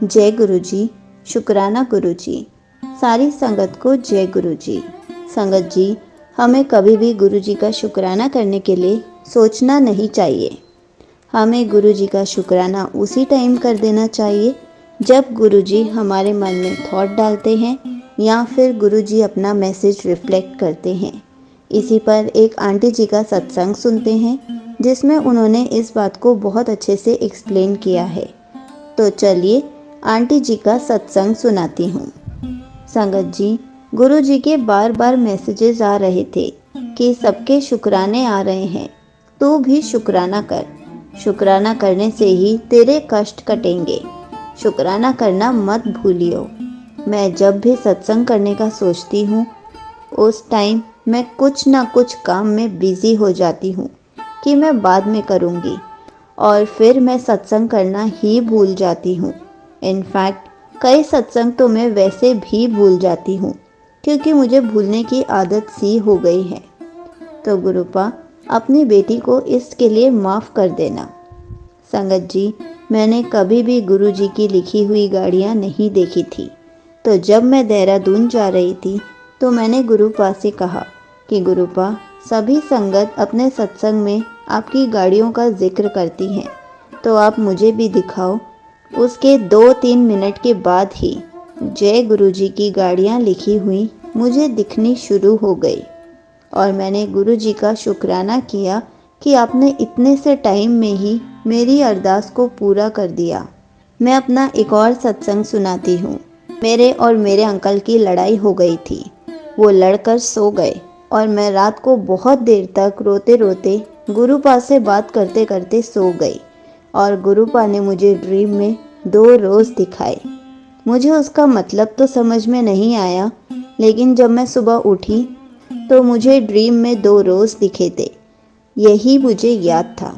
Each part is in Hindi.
जय गुरुजी, शुक्राना गुरुजी। सारी संगत को जय गुरुजी। संगत जी, हमें कभी भी गुरुजी का शुक्राना करने के लिए सोचना नहीं चाहिए। हमें गुरुजी का शुक्राना उसी टाइम कर देना चाहिए जब गुरुजी हमारे मन में थॉट डालते हैं या फिर गुरुजी अपना मैसेज रिफ्लेक्ट करते हैं। इसी पर एक आंटी जी का सत्संग सुनते हैं जिसमें उन्होंने इस बात को बहुत अच्छे से एक्सप्लेन किया है। तो चलिए आंटी जी का सत्संग सुनाती हूँ। संगत जी, गुरु जी के बार बार मैसेजेस आ रहे थे कि सबके शुक्राने आ रहे हैं, तू भी शुक्राना कर। शुक्राना करने से ही तेरे कष्ट कटेंगे। शुक्राना करना मत भूलियो। मैं जब भी सत्संग करने का सोचती हूँ उस टाइम मैं कुछ ना कुछ काम में बिजी हो जाती हूँ कि मैं बाद में करूँगी और फिर मैं सत्संग करना ही भूल जाती हूँ। इनफैक्ट कई सत्संग तो मैं वैसे भी भूल जाती हूँ क्योंकि मुझे भूलने की आदत सी हो गई है। तो गुरुपा अपनी बेटी को इसके लिए माफ़ कर देना। संगत जी, मैंने कभी भी गुरु जी की लिखी हुई गाड़ियाँ नहीं देखी थी। तो जब मैं देहरादून जा रही थी तो मैंने गुरुपा से कहा कि गुरुपा, सभी संगत अपने सत्संग में आपकी गाड़ियों का जिक्र करती हैं, तो आप मुझे भी दिखाओ। उसके 2-3 मिनट के बाद ही जय गुरुजी की गाड़ियाँ लिखी हुई मुझे दिखनी शुरू हो गई और मैंने गुरुजी का शुक्राना किया कि आपने इतने से टाइम में ही मेरी अरदास को पूरा कर दिया। मैं अपना एक और सत्संग सुनाती हूँ। मेरे और मेरे अंकल की लड़ाई हो गई थी। वो लड़कर सो गए और मैं रात को बहुत देर तक रोते रोते गुरुपा से बात करते करते सो गई और गुरुपा ने मुझे ड्रीम में 2 रोज़ दिखाए। मुझे उसका मतलब तो समझ में नहीं आया, लेकिन जब मैं सुबह उठी तो मुझे ड्रीम में 2 रोज़ दिखे थे। यही मुझे याद था।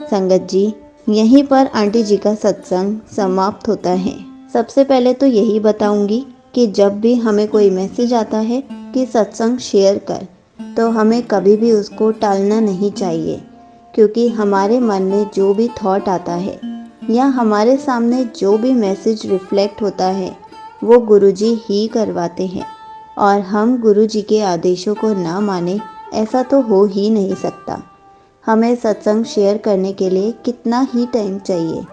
संगत जी, यहीं पर आंटी जी का सत्संग समाप्त होता है। सबसे पहले तो यही बताऊंगी कि जब भी हमें कोई मैसेज आता है कि सत्संग शेयर कर, तो हमें कभी भी उसको टालना नहीं चाहिए, क्योंकि हमारे मन में जो भी थॉट आता है या हमारे सामने जो भी मैसेज रिफ्लेक्ट होता है वो गुरुजी ही करवाते हैं और हम गुरुजी के आदेशों को ना माने, ऐसा तो हो ही नहीं सकता। हमें सत्संग शेयर करने के लिए कितना ही टाइम चाहिए।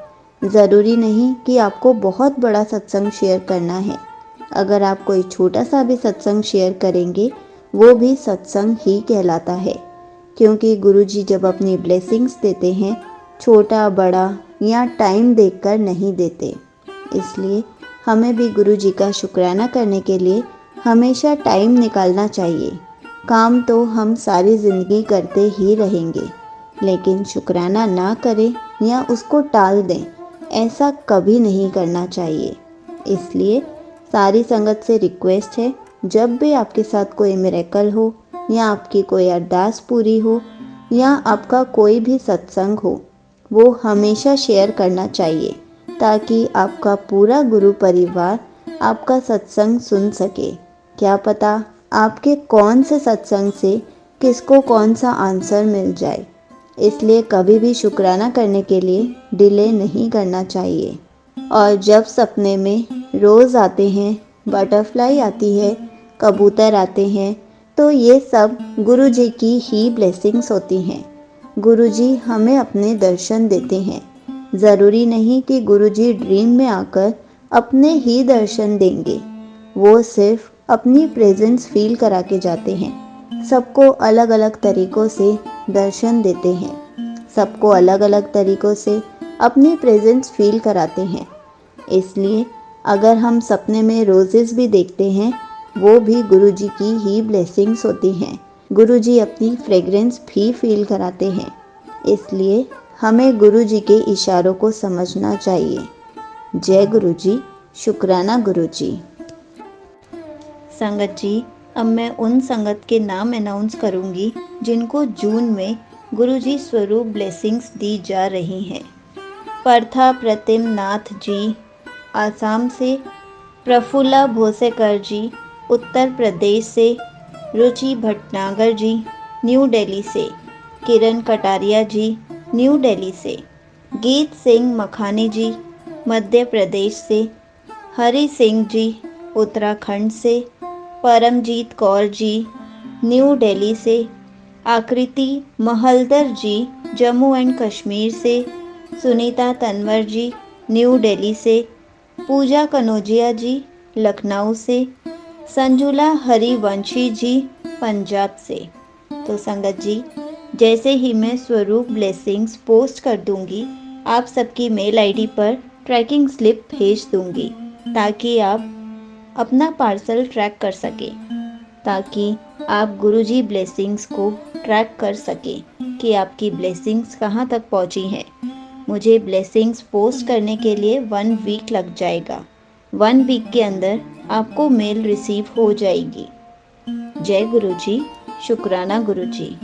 ज़रूरी नहीं कि आपको बहुत बड़ा सत्संग शेयर करना है। अगर आप कोई छोटा सा भी सत्संग शेयर करेंगे वो भी सत्संग ही कहलाता है, क्योंकि गुरुजी जब अपनी ब्लेसिंग्स देते हैं छोटा बड़ा या टाइम देखकर नहीं देते। इसलिए हमें भी गुरुजी का शुक्राना करने के लिए हमेशा टाइम निकालना चाहिए। काम तो हम सारी ज़िंदगी करते ही रहेंगे, लेकिन शुक्राना ना करें या उसको टाल दें, ऐसा कभी नहीं करना चाहिए। इसलिए सारी संगत से रिक्वेस्ट है, जब भी आपके साथ कोई मिरेकल हो या आपकी कोई अरदास पूरी हो या आपका कोई भी सत्संग हो, वो हमेशा शेयर करना चाहिए ताकि आपका पूरा गुरु परिवार आपका सत्संग सुन सके। क्या पता आपके कौन से सत्संग से किसको कौन सा आंसर मिल जाए। इसलिए कभी भी शुक्राना करने के लिए डिले नहीं करना चाहिए। और जब सपने में रोज़ आते हैं, बटरफ्लाई आती है, कबूतर आते हैं, तो ये सब गुरुजी की ही ब्लेसिंग्स होती हैं। गुरुजी हमें अपने दर्शन देते हैं। ज़रूरी नहीं कि गुरुजी ड्रीम में आकर अपने ही दर्शन देंगे, वो सिर्फ अपनी प्रेजेंस फील करा के जाते हैं। सबको अलग अलग तरीक़ों से दर्शन देते हैं, सबको अलग अलग तरीक़ों से अपनी प्रेजेंस फील कराते हैं। इसलिए अगर हम सपने में रोजेस भी देखते हैं, वो भी गुरुजी की ही ब्लेसिंग्स होती हैं। गुरुजी अपनी फ्रेग्रेंस भी फील कराते हैं। इसलिए हमें गुरुजी के इशारों को समझना चाहिए। जय गुरुजी, शुक्राना गुरुजी। संगत जी, अब मैं उन संगत के नाम अनाउंस करूंगी जिनको जून में गुरुजी स्वरूप ब्लेसिंग्स दी जा रही हैं। परथा प्रतिम नाथ जी आसाम से, प्रफुल्ला भोसेकर जी उत्तर प्रदेश से, रुचि भटनागर जी न्यू दिल्ली से, किरण कटारिया जी न्यू दिल्ली से, गीत सिंह मखानी जी मध्य प्रदेश से, हरि सिंह जी उत्तराखंड से, परमजीत कौर जी न्यू दिल्ली से, आकृति महलदर जी जम्मू एंड कश्मीर से, सुनीता तनवर जी न्यू दिल्ली से, पूजा कनौजिया जी लखनऊ से, संजुला हरिवंशी जी पंजाब से। तो संगत जी, जैसे ही मैं स्वरूप ब्लेसिंग्स पोस्ट कर दूंगी, आप सबकी मेल आईडी पर ट्रैकिंग स्लिप भेज दूंगी ताकि आप अपना पार्सल ट्रैक कर सकें, ताकि आप गुरुजी ब्लेसिंग्स को ट्रैक कर सकें कि आपकी ब्लेसिंग्स कहाँ तक पहुँची हैं। मुझे ब्लेसिंग्स पोस्ट करने के लिए 1 वीक लग जाएगा। 1 वीक के अंदर आपको मेल रिसीव हो जाएगी। जय गुरुजी, शुक्राना गुरुजी।